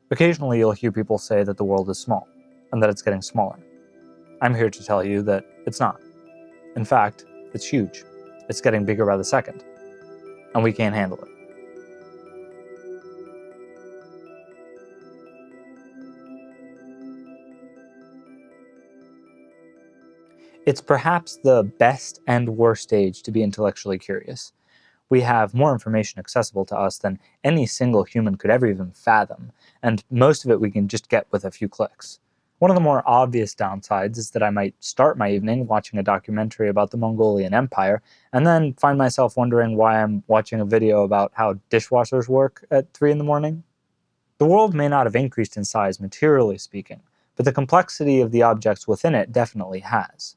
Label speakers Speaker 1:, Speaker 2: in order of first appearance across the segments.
Speaker 1: Occasionally you'll hear people say that the world is small, and that it's getting smaller. I'm here to tell you that it's not. In fact, it's huge. It's getting bigger by the second, and we can't handle it. It's perhaps the best and worst age to be intellectually curious. We have more information accessible to us than any single human could ever even fathom, and most of it we can just get with a few clicks. One of the more obvious downsides is that I might start my evening watching a documentary about the Mongolian Empire, and then find myself wondering why I'm watching a video about how dishwashers work at 3 in the morning. The world may not have increased in size materially speaking, but the complexity of the objects within it definitely has.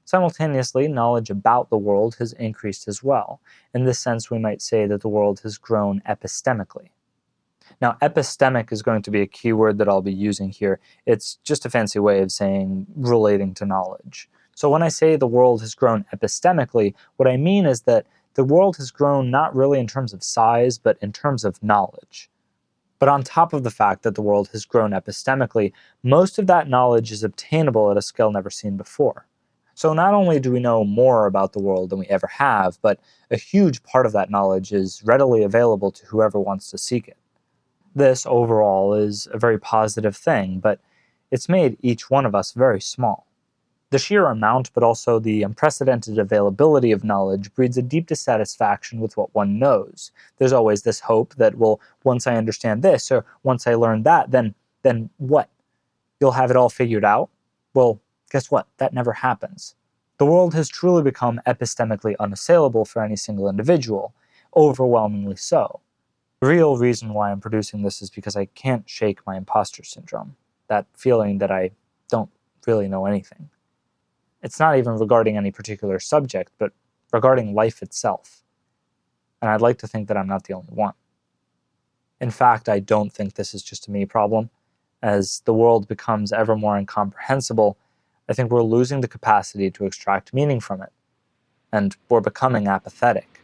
Speaker 1: Simultaneously, knowledge about the world has increased as well. In this sense, we might say that the world has grown epistemically. Now, epistemic is going to be a keyword that I'll be using here. It's just a fancy way of saying relating to knowledge. So when I say the world has grown epistemically, what I mean is that the world has grown not really in terms of size, but in terms of knowledge. But on top of the fact that the world has grown epistemically, most of that knowledge is obtainable at a scale never seen before. So not only do we know more about the world than we ever have, but a huge part of that knowledge is readily available to whoever wants to seek it. This, overall, is a very positive thing, but it's made each one of us very small. The sheer amount, but also the unprecedented availability of knowledge breeds a deep dissatisfaction with what one knows. There's always this hope that, well, once I understand this, or once I learn that, then what? You'll have it all figured out? Well, guess what? That never happens. The world has truly become epistemically unassailable for any single individual, overwhelmingly so. The real reason why I'm producing this is because I can't shake my imposter syndrome, that feeling that I don't really know anything. It's not even regarding any particular subject, but regarding life itself. And I'd like to think that I'm not the only one. In fact, I don't think this is just a me problem. As the world becomes ever more incomprehensible, I think we're losing the capacity to extract meaning from it, and we're becoming apathetic.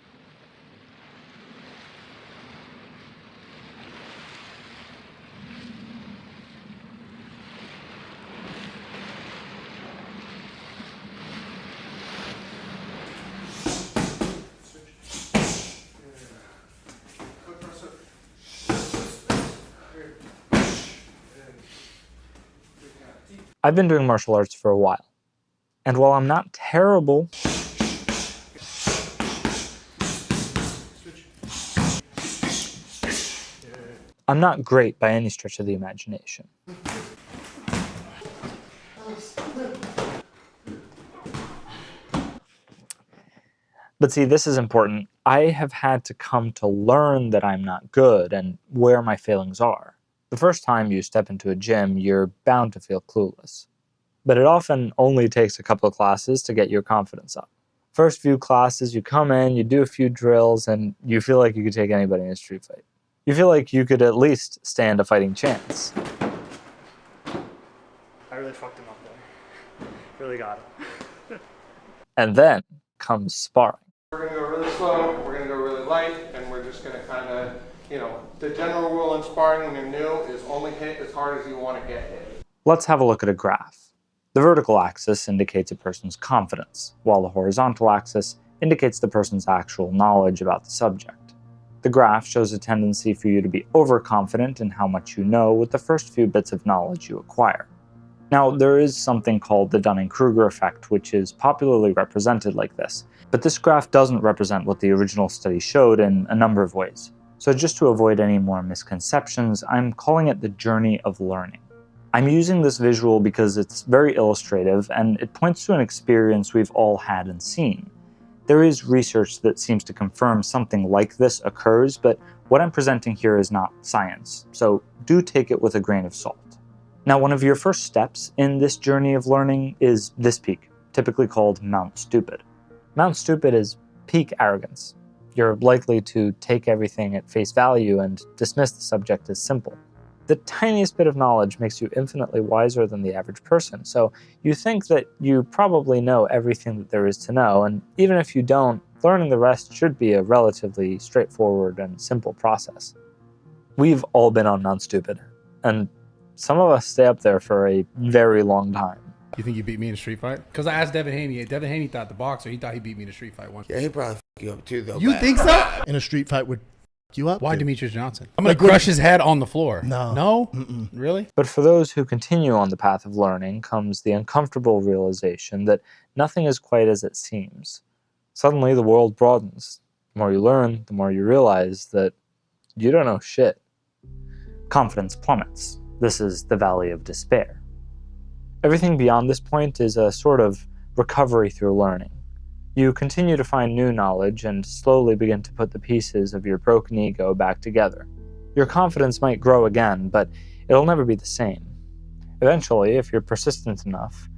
Speaker 1: I've been doing martial arts for a while, and while I'm not terrible, I'm not great by any stretch of the imagination. But see, this is important. I have had to come to learn that I'm not good and where my failings are. The first time you step into a gym, you're bound to feel clueless. But it often only takes a couple of classes to get your confidence up. First few classes, you come in, you do a few drills, and you feel like you could take anybody in a street fight. You feel like you could at least stand a fighting chance. I really fucked him up there. Really got him. And then comes sparring.
Speaker 2: We're going to go really slow, we're going to go really light, and we're just going to kind of, the general rule in sparring when you're new is only hit as hard as you want to get hit.
Speaker 1: Let's have a look at a graph. The vertical axis indicates a person's confidence, while the horizontal axis indicates the person's actual knowledge about the subject. The graph shows a tendency for you to be overconfident in how much you know with the first few bits of knowledge you acquire. Now, there is something called the dunning-kruger effect, which is popularly represented like this, but this graph doesn't represent what the original study showed in a number of ways. So just to avoid any more misconceptions, I'm calling it the journey of learning. I'm using this visual because it's very illustrative, and it points to an experience we've all had and seen. There is research that seems to confirm something like this occurs, but what I'm presenting here is not science, so do take it with a grain of salt. Now, one of your first steps in this journey of learning is this peak, typically called Mount Stupid. Mount Stupid is peak arrogance. You're likely to take everything at face value and dismiss the subject as simple. The tiniest bit of knowledge makes you infinitely wiser than the average person, so you think that you probably know everything that there is to know, and even if you don't, learning the rest should be a relatively straightforward and simple process. We've all been on Mount Stupid. And some of us stay up there for a very long time.
Speaker 3: You think you beat me in a street fight? Because I asked Devin Haney. Devin Haney thought the boxer, he thought he beat me in a street fight once.
Speaker 4: Yeah, he probably f*** you up too, though.
Speaker 3: You think so?
Speaker 5: In a street fight would f you up?
Speaker 3: Why
Speaker 5: dude?
Speaker 3: Demetrius Johnson? I'm going to crush his head on the floor.
Speaker 5: No.
Speaker 3: No?
Speaker 5: Mm-mm.
Speaker 3: Really?
Speaker 1: But for those who continue on the path of learning comes the uncomfortable realization that nothing is quite as it seems. Suddenly the world broadens. The more you learn, the more you realize that you don't know shit. Confidence plummets. This is the valley of despair. Everything beyond this point is a sort of recovery through learning. You continue to find new knowledge and slowly begin to put the pieces of your broken ego back together. Your confidence might grow again, but it'll never be the same. Eventually, if you're persistent enough,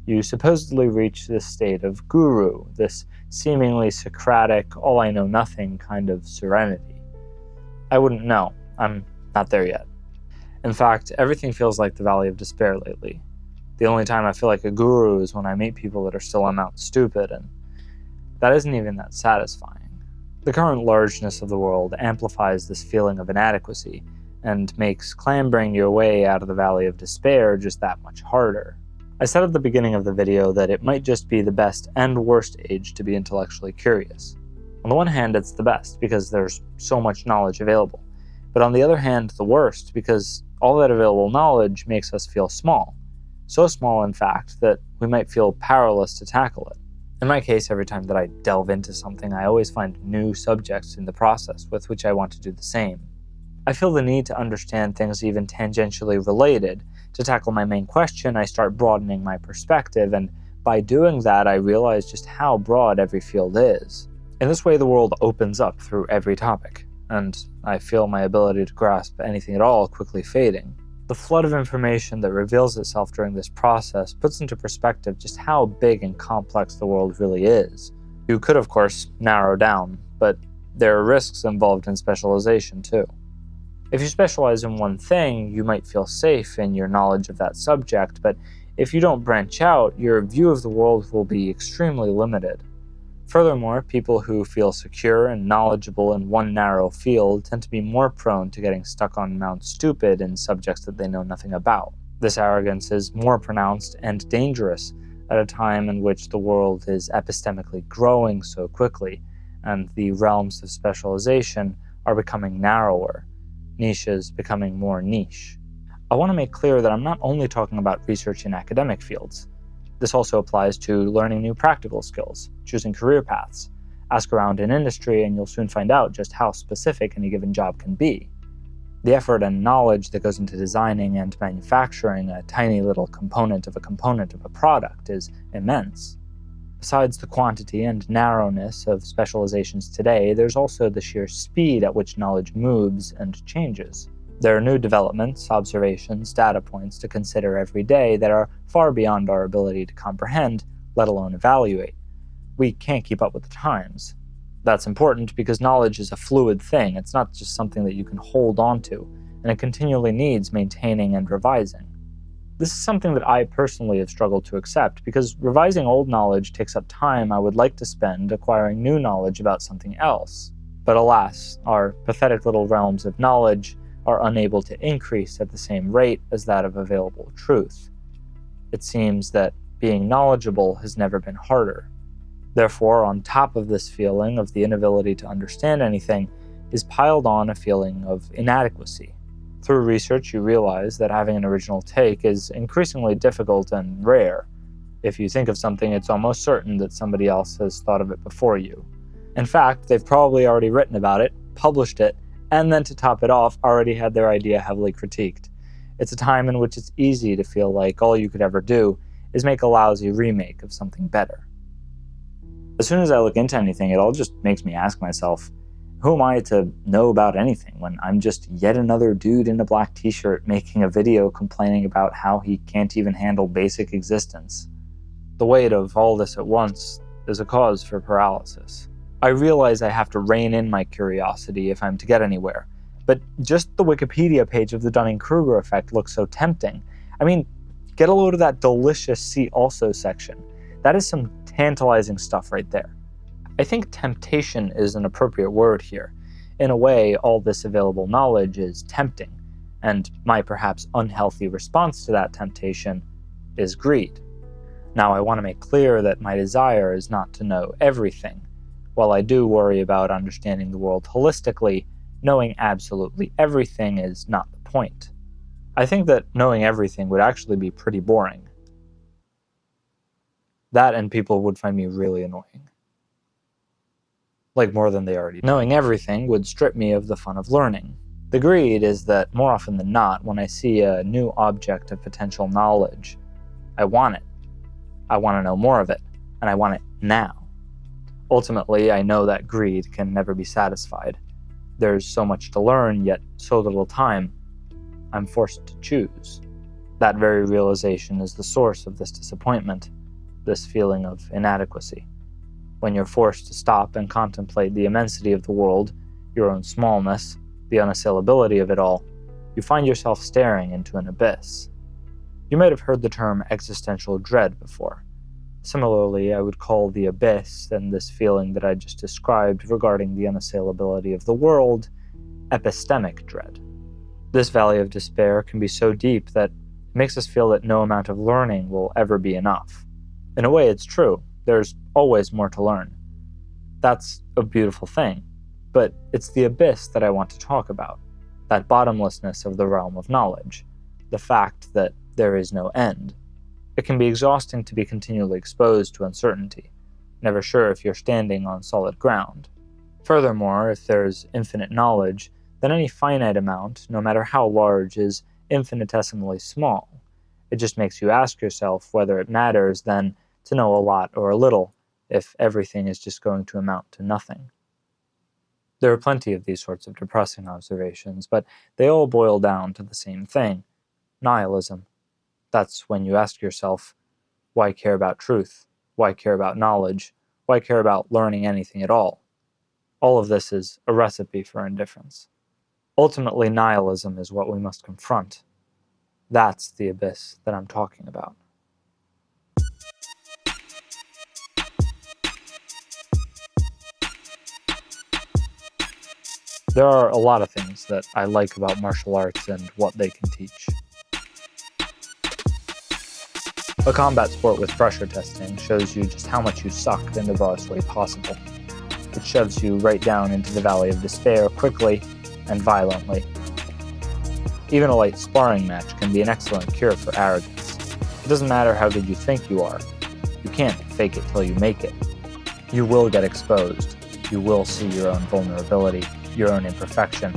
Speaker 1: you supposedly reach this state of guru, this seemingly Socratic, all-I-know-nothing kind of serenity. I wouldn't know. I'm not there yet. In fact, everything feels like the valley of despair lately. The only time I feel like a guru is when I meet people that are still on Mount Stupid, and that isn't even that satisfying. The current largeness of the world amplifies this feeling of inadequacy, and makes clambering your way out of the valley of despair just that much harder. I said at the beginning of the video that it might just be the best and worst age to be intellectually curious. On the one hand, it's the best, because there's so much knowledge available. But on the other hand, the worst, because all that available knowledge makes us feel small. So small, in fact, that we might feel powerless to tackle it. In my case, every time that I delve into something, I always find new subjects in the process with which I want to do the same. I feel the need to understand things even tangentially related. To tackle my main question, I start broadening my perspective, and by doing that, I realize just how broad every field is. In this way, the world opens up through every topic, and I feel my ability to grasp anything at all quickly fading. The flood of information that reveals itself during this process puts into perspective just how big and complex the world really is. You could, of course, narrow down, but there are risks involved in specialization too. If you specialize in one thing, you might feel safe in your knowledge of that subject, but if you don't branch out, your view of the world will be extremely limited. Furthermore, people who feel secure and knowledgeable in one narrow field tend to be more prone to getting stuck on Mount Stupid in subjects that they know nothing about. This arrogance is more pronounced and dangerous at a time in which the world is epistemically growing so quickly, and the realms of specialization are becoming narrower, niches becoming more niche. I want to make clear that I'm not only talking about research in academic fields. This also applies to learning new practical skills, choosing career paths. Ask around in industry and you'll soon find out just how specific any given job can be. The effort and knowledge that goes into designing and manufacturing a tiny little component of a product is immense. Besides the quantity and narrowness of specializations today, there's also the sheer speed at which knowledge moves and changes. There are new developments, observations, data points to consider every day that are far beyond our ability to comprehend, let alone evaluate. We can't keep up with the times. That's important because knowledge is a fluid thing. It's not just something that you can hold on to, and it continually needs maintaining and revising. This is something that I personally have struggled to accept, because revising old knowledge takes up time I would like to spend acquiring new knowledge about something else. But alas, our pathetic little realms of knowledge are unable to increase at the same rate as that of available truth. It seems that being knowledgeable has never been harder. Therefore, on top of this feeling of the inability to understand anything is piled on a feeling of inadequacy. Through research, you realize that having an original take is increasingly difficult and rare. If you think of something, it's almost certain that somebody else has thought of it before you. In fact, they've probably already written about it, published it, and then to top it off, already had their idea heavily critiqued. It's a time in which it's easy to feel like all you could ever do is make a lousy remake of something better. As soon as I look into anything, it all just makes me ask myself, who am I to know about anything when I'm just yet another dude in a black t-shirt making a video complaining about how he can't even handle basic existence? The weight of all this at once is a cause for paralysis. I realize I have to rein in my curiosity if I'm to get anywhere, but just the Wikipedia page of the dunning-kruger effect looks so tempting. I mean, get a load of that delicious see also section. That is some tantalizing stuff right there. I think temptation is an appropriate word here. In a way, all this available knowledge is tempting, and my perhaps unhealthy response to that temptation is greed. Now, I want to make clear that my desire is not to know everything. While I do worry about understanding the world holistically, knowing absolutely everything is not the point. I think that knowing everything would actually be pretty boring. That and people would find me really annoying. Like more than they already do. Knowing everything would strip me of the fun of learning. The greed is that more often than not, when I see a new object of potential knowledge, I want it. I want to know more of it, and I want it now. Ultimately, I know that greed can never be satisfied. There's so much to learn, yet so little time. I'm forced to choose. That very realization is the source of this disappointment, this feeling of inadequacy. When you're forced to stop and contemplate the immensity of the world, your own smallness, the unassailability of it all, you find yourself staring into an abyss. You might have heard the term existential dread before. Similarly, I would call the abyss and this feeling that I just described regarding the unassailability of the world epistemic dread. This valley of despair can be so deep that it makes us feel that no amount of learning will ever be enough. In a way, it's true. There's always more to learn. That's a beautiful thing. But it's the abyss that I want to talk about. That bottomlessness of the realm of knowledge. The fact that there is no end. It can be exhausting to be continually exposed to uncertainty, never sure if you're standing on solid ground. Furthermore, if there's infinite knowledge, then any finite amount, no matter how large, is infinitesimally small. It just makes you ask yourself whether it matters then to know a lot or a little, if everything is just going to amount to nothing. There are plenty of these sorts of depressing observations, but they all boil down to the same thing: nihilism. That's when you ask yourself, why care about truth? Why care about knowledge? Why care about learning anything at all? All of this is a recipe for indifference. Ultimately, nihilism is what we must confront. That's the abyss that I'm talking about. There are a lot of things that I like about martial arts and what they can teach. A combat sport with pressure testing shows you just how much you suck in the rawest way possible. It shoves you right down into the valley of despair quickly and violently. Even a light sparring match can be an excellent cure for arrogance. It doesn't matter how good you think you are. You can't fake it till you make it. You will get exposed. You will see your own vulnerability, your own imperfection.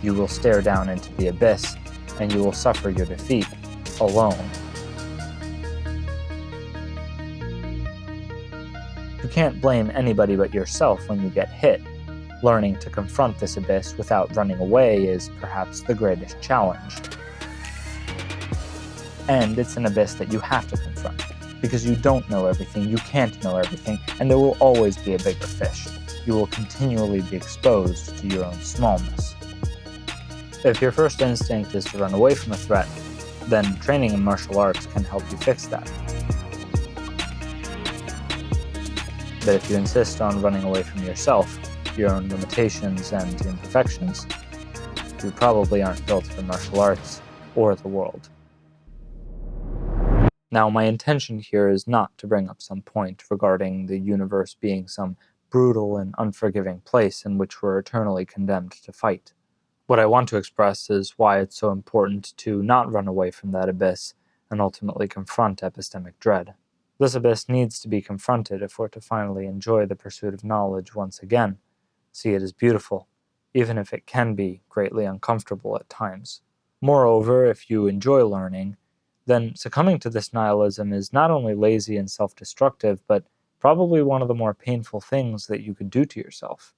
Speaker 1: You will stare down into the abyss, and you will suffer your defeat alone. You can't blame anybody but yourself when you get hit. Learning to confront this abyss without running away is perhaps the greatest challenge. And it's an abyss that you have to confront, because you don't know everything, you can't know everything, and there will always be a bigger fish. You will continually be exposed to your own smallness. If your first instinct is to run away from a threat, then training in martial arts can help you fix that. But if you insist on running away from yourself, your own limitations and imperfections, you probably aren't built for martial arts or the world. Now, my intention here is not to bring up some point regarding the universe being some brutal and unforgiving place in which we're eternally condemned to fight. What I want to express is why it's so important to not run away from that abyss and ultimately confront epistemic dread. This abyss needs to be confronted if we're to finally enjoy the pursuit of knowledge once again, see it as beautiful, even if it can be greatly uncomfortable at times. Moreover, if you enjoy learning, then succumbing to this nihilism is not only lazy and self-destructive, but probably one of the more painful things that you could do to yourself.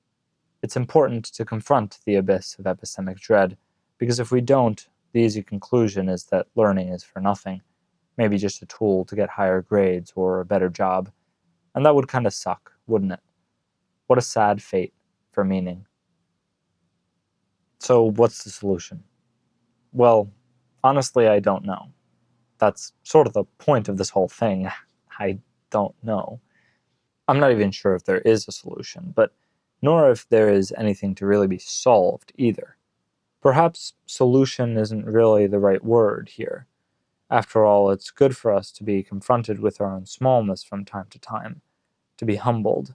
Speaker 1: It's important to confront the abyss of epistemic dread, because if we don't, the easy conclusion is that learning is for nothing, maybe just a tool to get higher grades or a better job, and that would kind of suck, wouldn't it? What a sad fate for meaning. So what's the solution? Well, honestly, I don't know. That's sort of the point of this whole thing. I don't know. I'm not even sure if there is a solution, but nor if there is anything to really be solved either. Perhaps solution isn't really the right word here. After all, it's good for us to be confronted with our own smallness from time to time, to be humbled.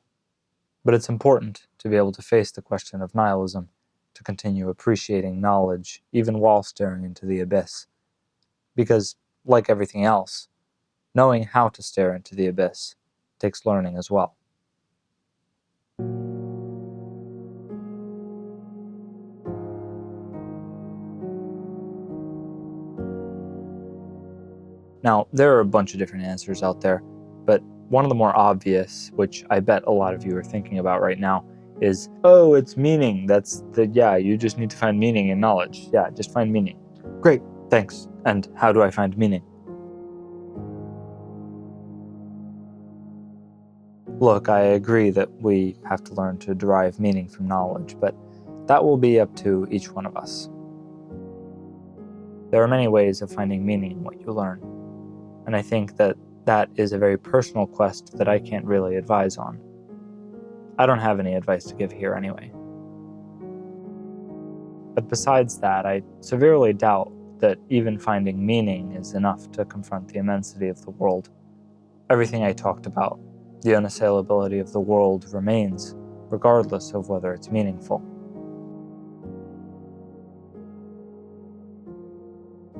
Speaker 1: But it's important to be able to face the question of nihilism, to continue appreciating knowledge even while staring into the abyss. Because, like everything else, knowing how to stare into the abyss takes learning as well. Now, there are a bunch of different answers out there, but one of the more obvious, which I bet a lot of you are thinking about right now, is, oh, it's meaning. You just need to find meaning in knowledge. Yeah, just find meaning. Great, thanks. And how do I find meaning? Look, I agree that we have to learn to derive meaning from knowledge, but that will be up to each one of us. There are many ways of finding meaning in what you learn, and I think that is a very personal quest that I can't really advise on. I don't have any advice to give here anyway. But besides that, I severely doubt that even finding meaning is enough to confront the immensity of the world. Everything I talked about, the unassailability of the world, remains, regardless of whether it's meaningful.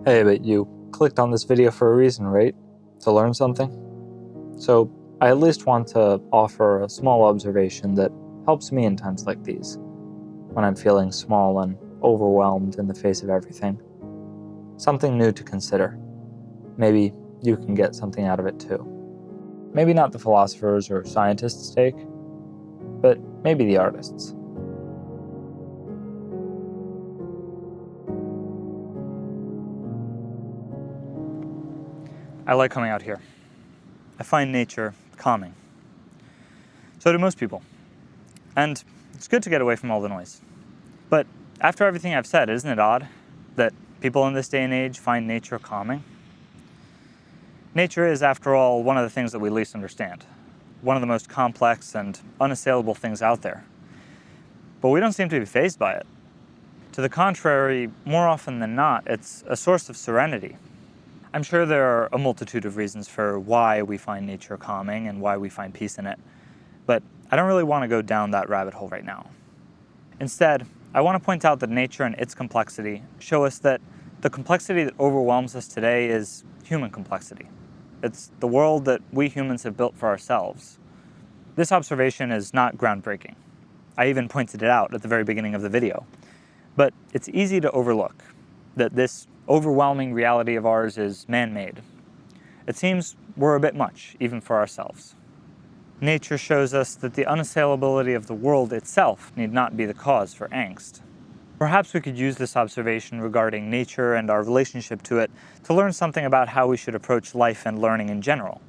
Speaker 1: Hey, but you clicked on this video for a reason, right? To learn something? So I at least want to offer a small observation that helps me in times like these, when I'm feeling small and overwhelmed in the face of everything. Something new to consider. Maybe you can get something out of it too. Maybe not the philosophers or scientists' take, but maybe the artists. I like coming out here. I find nature calming. So do most people. And it's good to get away from all the noise. But after everything I've said, isn't it odd that people in this day and age find nature calming? Nature is, after all, one of the things that we least understand. One of the most complex and unassailable things out there. But we don't seem to be fazed by it. To the contrary, more often than not, it's a source of serenity. I'm sure there are a multitude of reasons for why we find nature calming and why we find peace in it, but I don't really want to go down that rabbit hole right now. Instead, I want to point out that nature and its complexity show us that the complexity that overwhelms us today is human complexity. It's the world that we humans have built for ourselves. This observation is not groundbreaking. I even pointed it out at the very beginning of the video. But it's easy to overlook that this overwhelming reality of ours is man-made. It seems we're a bit much, even for ourselves. Nature shows us that the unassailability of the world itself need not be the cause for angst. Perhaps we could use this observation regarding nature and our relationship to it to learn something about how we should approach life and learning in general,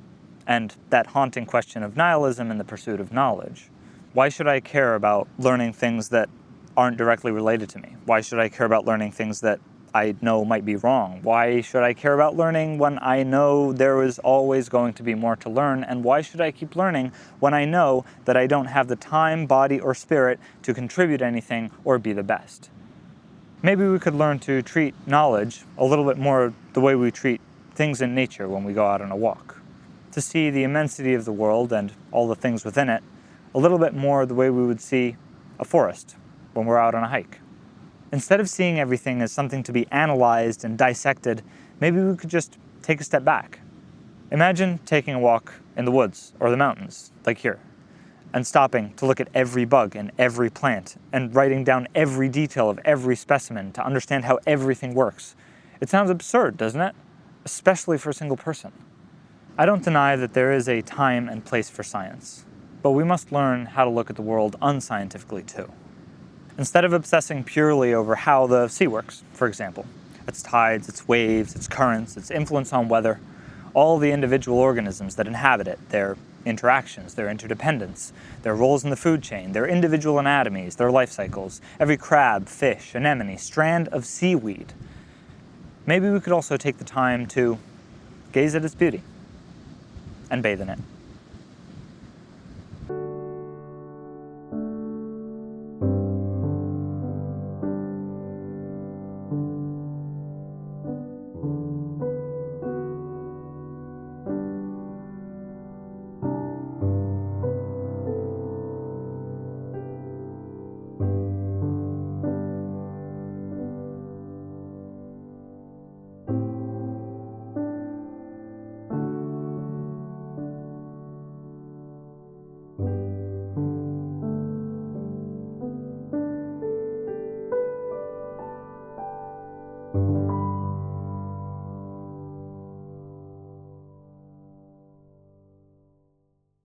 Speaker 1: and that haunting question of nihilism in the pursuit of knowledge. Why should I care about learning things that aren't directly related to me? Why should I care about learning things that I know might be wrong? Why should I care about learning when I know there is always going to be more to learn? And why should I keep learning when I know that I don't have the time, body, or spirit to contribute anything or be the best? Maybe we could learn to treat knowledge a little bit more the way we treat things in nature when we go out on a walk. To see the immensity of the world and all the things within it a little bit more the way we would see a forest when we're out on a hike. Instead of seeing everything as something to be analyzed and dissected, maybe we could just take a step back. Imagine taking a walk in the woods or the mountains, like here, and stopping to look at every bug and every plant and writing down every detail of every specimen to understand how everything works. It sounds absurd, doesn't it? Especially for a single person. I don't deny that there is a time and place for science, but we must learn how to look at the world unscientifically too. Instead of obsessing purely over how the sea works, for example, its tides, its waves, its currents, its influence on weather, all the individual organisms that inhabit it, their interactions, their interdependence, their roles in the food chain, their individual anatomies, their life cycles, every crab, fish, anemone, strand of seaweed. Maybe we could also take the time to gaze at its beauty and bathe in it.